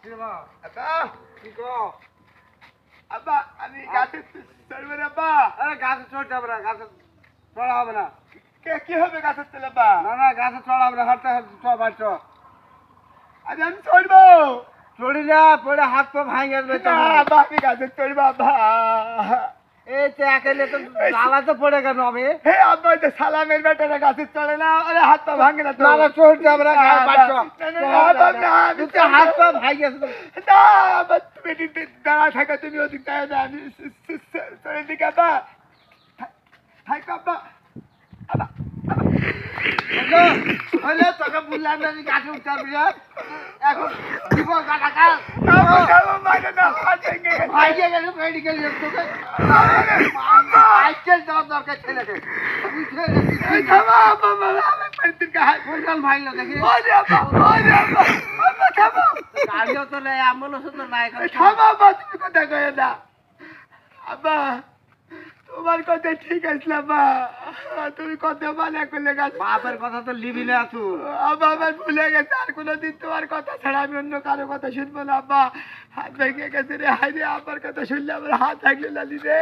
আব্বা কি কো আব্বা আমি গাছে চড়বো না আব্বা। আরে গাছে চড়তে হবে না, গাছে চড়া হবে না। কি হবে গাছের তেল আব্বা? না না, গাছে চড়া হবে না, হাঁটতে হাঁটতে চড় বাড়ছ। আরে আমি চড়বো চড়ি না, পড়ে হাত পা ভাঙে যাবে। না আব্বা, আমি গাছে চড়বো আব্বা। এই তো একেলে তো লালাতে পড়ে কেন আমি? হে আব্বা, ওই যে সালামের বেটারা গাছে চড়ে না, ওরে হাত পা ভাঙে না তো। না না, চড়তে হবে না, গায়ে বাড়ছ। না, না, না, আব্বা, না, আমি তুই তো হাত পা ভাঙে গেছে তো। না আব্বা, তুমি এদিকে দাঁড়া থাকো, তুমি ওদিক দাঁড়া না, আমি চড়ে দিকে আব্বা থাকো আব্বা। আব্বা হইলে তোকে বললাম না যে গাছে উঠতে পারবি না। এখন দিব গাটা কাজ আব্বা, মাইরে না, হাত ভেঙে গেছে। ভাইকে গেলে মেডিকেল তোকে আইকেল দেওয়ার দরকার ছেলেকে। এই থামো আব্বা, বাবা, আমি পেন্টির গায়ে কোনকাল ভাইলো দেখি। ওরে আব্বা, ওরে আব্বা, আব্বা থামো। গাড়িও তো নেই, অ্যাম্বুলেন্সও তো নাই। থামো আব্বা, তুমি কথা কয়ে না। আব্বা, তোমার কথা ঠিক আছে আব্বা, তুমি কথা মানা করলে গাছ। বাপের কথা তো লিবি না তুই। আব্বা আমার ভুলে গেছে, আর কোনোদিন তোমার কথা ছাড়া আমি অন্য কারো কথা শুনবো না আব্বা। হাত ভেঙে গেছে রে, হাই রে, আব্বার কথা শুনলে আমার হাত থাকলে লালি রে।